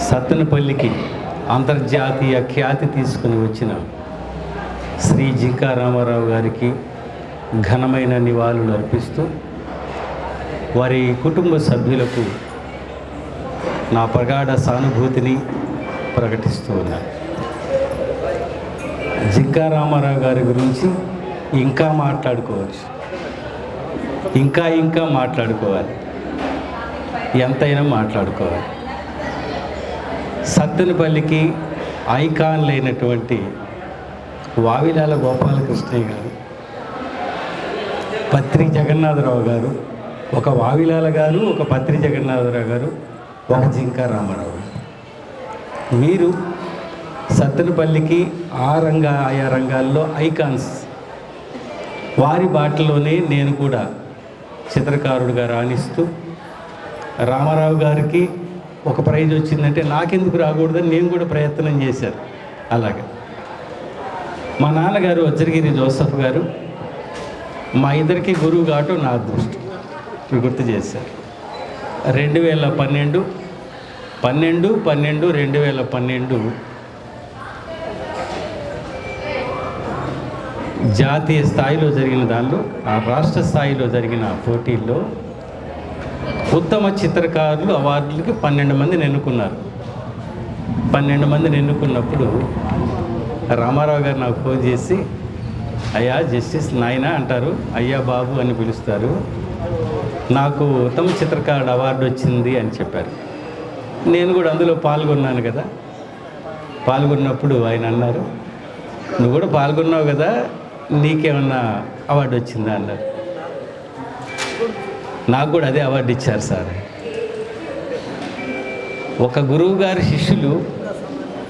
సత్తెనపల్లికి అంతర్జాతీయ ఖ్యాతి తీసుకుని వచ్చిన శ్రీ జింకా రామారావు గారికి ఘనమైన నివాళులు అర్పిస్తూ వారి కుటుంబ సభ్యులకు నా ప్రగాఢ సానుభూతిని ప్రకటిస్తూ ఉన్నాను. జింకా రామారావు గారి గురించి ఇంకా మాట్లాడుకోవచ్చు, ఇంకా మాట్లాడుకోవాలి, ఎంతైనా మాట్లాడుకోవాలి. సత్తెనపల్లికి ఐకాన్ లేనటువంటి వావిలాల గోపాలకృష్ణయ్య గారు, పత్రి జగన్నాథరావు గారు, ఒక వావిలాల గారు, ఒక పత్రి జగన్నాథరావు గారు, ఒక జింకా రామారావు. వీరు సత్తెనపల్లికి ఆయా రంగాల్లో ఐకాన్స్. వారి బాటలోనే నేను కూడా చిత్రకారుడిగా రాణిస్తూ, రామారావు గారికి ఒక ప్రైజ్ వచ్చిందంటే నాకెందుకు రాకూడదని నేను కూడా ప్రయత్నం చేశాను. అలాగే మా నాన్నగారు వజ్రగిరి జోసఫ్ గారు మా ఇద్దరికి గురువు కావటం నా అదృష్టం. గుర్తు చేశారు. 2012 జాతీయ స్థాయిలో జరిగిన దానిలో, ఆ రాష్ట్ర స్థాయిలో జరిగిన పోటీల్లో ఉత్తమ చిత్రకారులు అవార్డులకి 12 మందిని ఎన్నుకున్నారు. 12 మందిని ఎన్నుకున్నప్పుడు రామారావు గారు నాకు ఫోన్ చేసి, అయ్యా జస్టిస్ నాయన అంటారు, అయ్యా బాబు అని పిలుస్తారు, నాకు ఉత్తమ చిత్రకారుడు అవార్డు వచ్చింది అని చెప్పారు. నేను కూడా అందులో పాల్గొన్నాను కదా. పాల్గొన్నప్పుడు ఆయన అన్నారు, నువ్వు కూడా పాల్గొన్నావు కదా, నీకేమన్నా అవార్డు వచ్చిందా అన్నారు. నాకు కూడా అదే అవార్డు ఇచ్చారు సార్. ఒక గురువు గారి శిష్యులు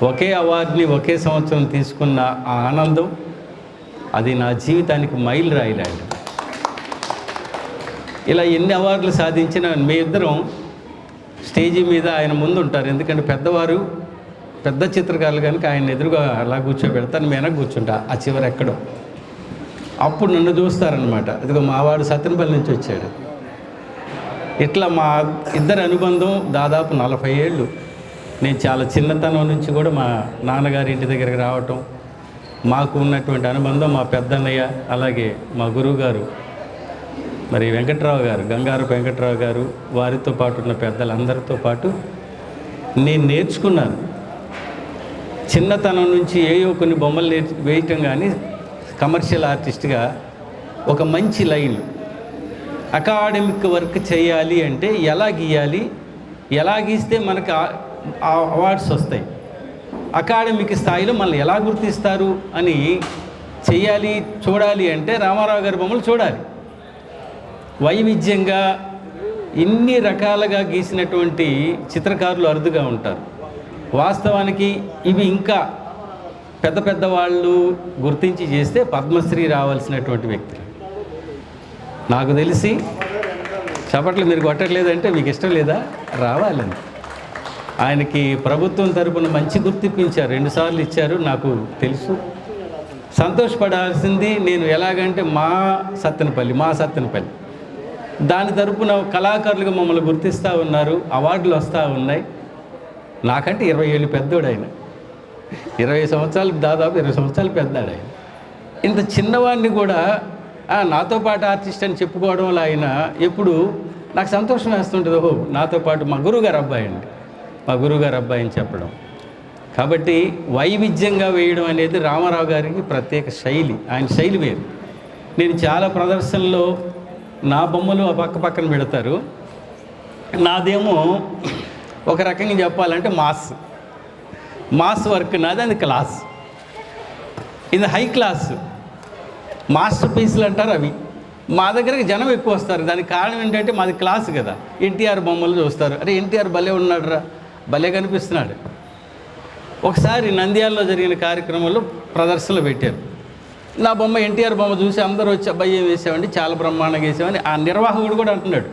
ఒకే అవార్డుని ఒకే సంవత్సరం తీసుకున్న ఆ ఆనందం, అది నా జీవితానికి మైలు రాయిలాంటి. ఇలా ఎన్ని అవార్డులు సాధించినా మీ ఇద్దరం స్టేజీ మీద ఆయన ముందు ఉంటారు. ఎందుకంటే పెద్దవారు, పెద్ద చిత్రకారులు కనుక ఆయన ఎదురుగా అలా కూర్చోబెడతాను, నేను కూర్చుంటా ఆ చివరి ఎక్కడో. అప్పుడు నన్ను చూస్తారనమాట, ఇదిగో మావాడు సత్తెనపల్లి నుంచి వచ్చాడు. ఇట్లా మా ఇద్దరి అనుబంధం దాదాపు 40 ఏళ్ళు. నేను చాలా చిన్నతనం నుంచి కూడా మా నాన్నగారి ఇంటి దగ్గరికి రావటం, మాకు ఉన్నటువంటి అనుబంధం, మా పెద్దన్నయ్య, అలాగే మా గురువు గారు మరి వెంకట్రావు గారు, గంగారపు వెంకట్రావు గారు, వారితో పాటు ఉన్న పెద్దలందరితో పాటు నేను నేర్చుకున్నాను. చిన్నతనం నుంచి ఏయో కొన్ని బొమ్మలు వేయటం, కానీ కమర్షియల్ ఆర్టిస్ట్గా ఒక మంచి లైన్, అకాడమిక్ వర్క్ చేయాలి అంటే ఎలా గీయాలి, ఎలా గీస్తే మనకు అవార్డ్స్ వస్తాయి, అకాడమిక్ స్థాయిలో మనల్ని ఎలా గుర్తిస్తారు అని చేయాలి, చూడాలి అంటే రామారావు గారి బొమ్మలు చూడాలి. వైవిధ్యంగా ఇన్ని రకాలుగా గీసినటువంటి చిత్రకారులు అరుదుగా ఉంటారు. వాస్తవానికి ఇవి ఇంకా పెద్ద పెద్ద వాళ్ళు గుర్తించి చేస్తే పద్మశ్రీ రావాల్సినటువంటి వ్యక్తులు. నాకు తెలిసి చప్పట్లు మీరు కొట్టట్లేదంటే మీకు ఇష్టం లేదా? రావాలని ఆయనకి ప్రభుత్వం తరపున మంచి గుర్తింపించారు, 2 సార్లు ఇచ్చారు. నాకు తెలుసు, సంతోషపడాల్సింది నేను ఎలాగంటే మా సత్తెనపల్లి దాని తరపున కళాకారులుగా మమ్మల్ని గుర్తిస్తూ ఉన్నారు, అవార్డులు వస్తూ ఉన్నాయి. నాకంటే 20 ఏళ్ళు పెద్దోడు ఆయన, 20 సంవత్సరాలు, దాదాపు 20 సంవత్సరాలు పెద్దాడు ఆయన. ఇంత చిన్నవాడిని కూడా నాతో పాటు ఆర్టిస్ట్ అని చెప్పుకోవడం వల్ల ఆయన ఎప్పుడు నాకు సంతోషం వేస్తుంటుంది. ఓహో, నాతో పాటు మా గురువుగారు అబ్బాయి అండి, మా గురువుగారు అబ్బాయి అని చెప్పడం. కాబట్టి వైవిధ్యంగా వేయడం అనేది రామారావు గారికి ప్రత్యేక శైలి, ఆయన శైలి వేరు. నేను చాలా ప్రదర్శనలో నా బొమ్మలు పక్కన పెడతారు, నాదేమో ఒక రకంగా చెప్పాలంటే మాస్ వర్క్ నాది, అది క్లాస్, ఇది హై క్లాస్ మాస్టర్ పీసులు అంటారు అవి. మా దగ్గరికి జనం ఎక్కువ వస్తారు, దానికి కారణం ఏంటంటే మాది క్లాస్ కదా. ఎన్టీఆర్ బొమ్మలు చూస్తారు, అరే ఎన్టీఆర్ భలే ఉన్నాడు రా, భలే కనిపిస్తున్నాడు. ఒకసారి నంద్యాలలో జరిగిన కార్యక్రమంలో ప్రదర్శనలు పెట్టారు. నా బొమ్మ ఎన్టీఆర్ బొమ్మ చూసి అందరూ వచ్చి అబ్బాయి ఏం వేసామండి, చాలా బ్రహ్మాండంగా వేసామని ఆ నిర్వాహకుడు కూడా అంటున్నాడు.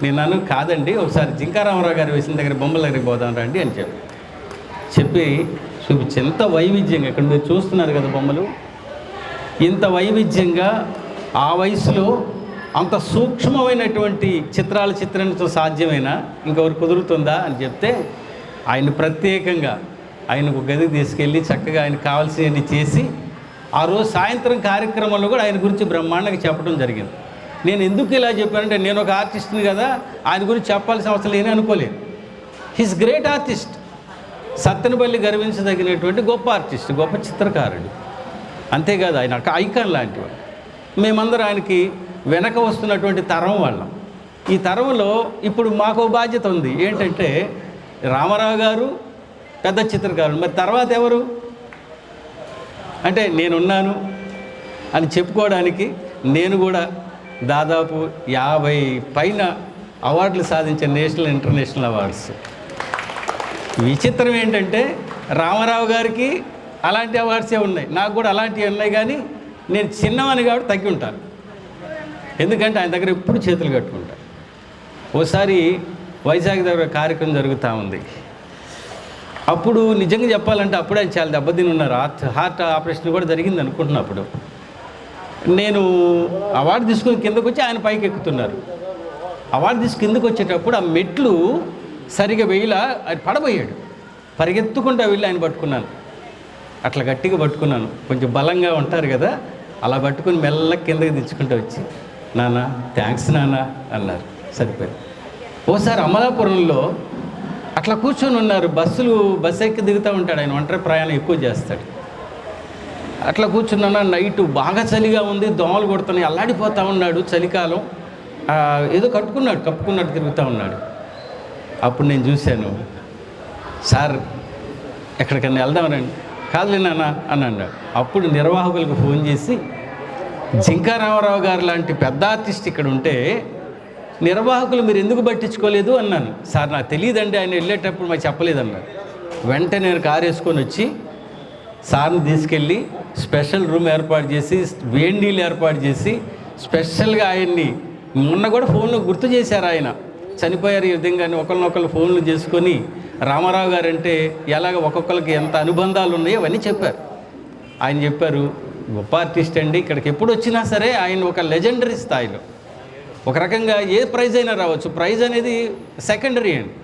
నేను కాదండి, ఒకసారి జింకా రామారావు గారు వేసిన దగ్గర బొమ్మల దగ్గరికి పోదాం రండి అని చెప్పి చూపించి, ఎంత వైవిధ్యంగా ఇక్కడ మీరు చూస్తున్నారు కదా బొమ్మలు, ఇంత వైవిధ్యంగా ఆ వయసులో అంత సూక్ష్మమైనటువంటి చిత్రాలు చిత్రించడం సాధ్యమైనా ఇంకెవరు కుదురుతుందా అని చెప్తే ఆయన ప్రత్యేకంగా ఆయనకు గదికి తీసుకెళ్ళి చక్కగా ఆయనకు కావాల్సినవన్నీ చేసి ఆ రోజు సాయంత్రం కార్యక్రమంలో కూడా ఆయన గురించి బ్రహ్మాండంగా చెప్పడం జరిగింది. నేను ఎందుకు ఇలా చెప్పానంటే నేను ఒక ఆర్టిస్ట్ని కదా, ఆయన గురించి చెప్పాల్సిన అవసరం లేని అనుకోలేదు. He's great artist. సత్తెనపల్లి గర్వించదగినటువంటి గొప్ప ఆర్టిస్ట్, గొప్ప చిత్రకారుడు. అంతేకాదు ఆయన ఒక ఐకాన్ లాంటివాడు. మేమందరం ఆయనకి వెనక వస్తున్నటువంటి తరం వాళ్ళం. ఈ తరంలో ఇప్పుడు మాకు బాధ్యత ఉంది. ఏంటంటే రామారావు గారు పెద్ద చిత్రకారుడు, మరి తర్వాత ఎవరు అంటే నేనున్నాను అని చెప్పుకోవడానికి నేను కూడా దాదాపు 50 పైన అవార్డులు సాధించే నేషనల్ ఇంటర్నేషనల్ అవార్డ్స్. విచిత్రం ఏంటంటే రామారావు గారికి అలాంటి అవార్డ్సే ఉన్నాయి, నాకు కూడా అలాంటివి ఉన్నాయి. కానీ నేను చిన్నవాని కాబట్టి తగ్గి ఉంటాను, ఎందుకంటే ఆయన దగ్గర ఎప్పుడు చేతులు కట్టుకుంటాను. ఓసారి వైజాగ్ దగ్గర కార్యక్రమం జరుగుతూ ఉంది. అప్పుడు నిజంగా చెప్పాలంటే అప్పుడు ఆయన చాలా దెబ్బతిని ఉన్నారు. హార్ట్ ఆపరేషన్ కూడా జరిగింది అనుకుంటున్నప్పుడు నేను అవార్డు తీసుకుని కిందకు వచ్చి ఆయన పైకి ఎక్కుతున్నారు. అవార్డు తీసుకు కిందకు వచ్చేటప్పుడు ఆ మెట్లు సరిగా వేయలా, ఆయన పడబోయాడు. పరిగెత్తుకుంటూ వెళ్ళి ఆయన పట్టుకున్నాను, అట్లా గట్టిగా పట్టుకున్నాను. కొంచెం బలంగా ఉంటారు కదా, అలా పట్టుకుని మెల్లగా కిందకి తెచ్చుకుంటూ వచ్చి నాన్న థ్యాంక్స్ నాన్న అన్నారు. సరిపోయింది. ఓసారి అమలాపురంలో అట్లా కూర్చొని ఉన్నారు. బస్సు ఎక్కి దిగుతూ ఉంటాడు ఆయన, ఒంటరి ప్రయాణం ఎక్కువ చేస్తాడు. అట్లా కూర్చున్నా, నైటు బాగా చలిగా ఉంది, దోమలు కొడుతున్నాయి, అల్లాడిపోతూ ఉన్నాడు. చలికాలం ఏదో కప్పుకున్నట్టు తిరుగుతూ ఉన్నాడు. అప్పుడు నేను చూశాను, సార్ ఎక్కడికన్నా వెళ్దామనండి. కాదులే నాన్న అని అన్నాడు. అప్పుడు నిర్వాహకులకు ఫోన్ చేసి జింకా రామారావు గారు లాంటి పెద్ద ఆర్టిస్ట్ ఇక్కడ ఉంటే నిర్వాహకులు మీరు ఎందుకు పట్టించుకోలేదు అన్నాను. సార్ నాకు తెలియదండి, ఆయన వెళ్ళేటప్పుడు మాకు చెప్పలేదన్నారు. వెంటనే నేను కారు వేసుకొని వచ్చి సార్ని తీసుకెళ్ళి స్పెషల్ రూమ్ ఏర్పాటు చేసి, వేడి నీళ్ళు ఏర్పాటు చేసి, స్పెషల్గా ఆయన్ని మొన్న కూడా ఫోన్లో గుర్తు చేశారు. ఆయన చనిపోయారు ఈ విధంగానే ఒకరినొకరు ఫోన్లు చేసుకొని రామారావు గారు అంటే ఎలాగ ఒక్కొక్కరికి ఎంత అనుబంధాలు ఉన్నాయో అవన్నీ చెప్పారు. ఆయన చెప్పారు గొప్ప ఆర్టిస్ట్ అండి, ఇక్కడికి ఎప్పుడు వచ్చినా సరే ఆయన ఒక లెజెండరీ స్థాయిలో. ఒక రకంగా ఏ ప్రైజ్ అయినా రావచ్చు, ప్రైజ్ అనేది సెకండరీ అండి.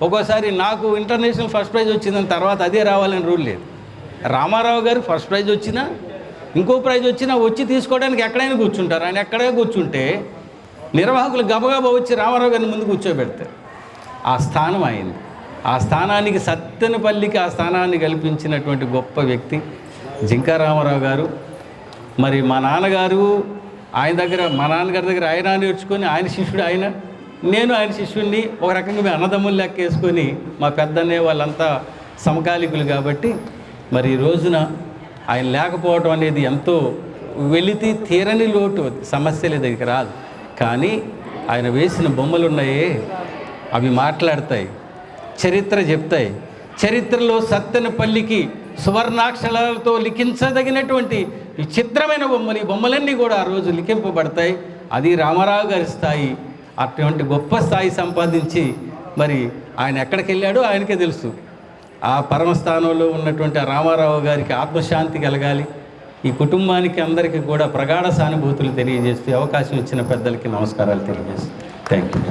ఒక్కోసారి నాకు ఇంటర్నేషనల్ ఫస్ట్ ప్రైజ్ వచ్చిందని తర్వాత అదే రావాలని రూల్ లేదు. రామారావు గారు ఫస్ట్ ప్రైజ్ వచ్చినా ఇంకో ప్రైజ్ వచ్చినా వచ్చి తీసుకోవడానికి ఎక్కడైనా కూర్చుంటారు. ఆయన ఎక్కడే కూర్చుంటే నిర్వాహకులు గబగబా వచ్చి రామారావు గారిని ముందు కూర్చోబెడతారు. ఆ స్థానం అయింది. ఆ స్థానానికి సత్తెనపల్లికి ఆ స్థానాన్ని కల్పించినటువంటి గొప్ప వ్యక్తి జింకా రామారావు గారు. మరి మా నాన్నగారు మా నాన్నగారి దగ్గర ఆయన నేర్చుకొని ఆయన శిష్యుడు ఆయన, నేను ఆయన శిష్యుడిని. ఒక రకంగా మేము అన్నదమ్ములు లెక్క వేసుకొని మా పెద్దనే వాళ్ళంతా సమకాలికులు కాబట్టి మరి ఈ రోజున ఆయన లేకపోవడం అనేది ఎంతో వెలితి తీరని లోటు, సమస్యల దగ్గర రాదు. కానీ ఆయన వేసిన బొమ్మలు ఉన్నాయే అవి మాట్లాడతాయి, చరిత్ర చెప్తాయి. చరిత్రలో సత్తెనపల్లికి సువర్ణాక్షరాలతో లిఖించదగినటువంటి విచిత్రమైన బొమ్మలు, ఈ బొమ్మలన్నీ కూడా ఆ రోజు లిఖింపబడతాయి. అది రామారావు గారి స్థాయి. అటువంటి గొప్ప స్థాయి సంపాదించి మరి ఆయన ఎక్కడికి వెళ్ళాడో ఆయనకే తెలుసు. ఆ పరమస్థానంలో ఉన్నటువంటి ఆ రామారావు గారికి ఆత్మశాంతి కలగాలి. ఈ కుటుంబానికి అందరికీ కూడా ప్రగాఢ సానుభూతులు తెలియజేస్తూ అవకాశం ఇచ్చిన పెద్దలకి నమస్కారాలు తెలియజేస్తాను. Thank you.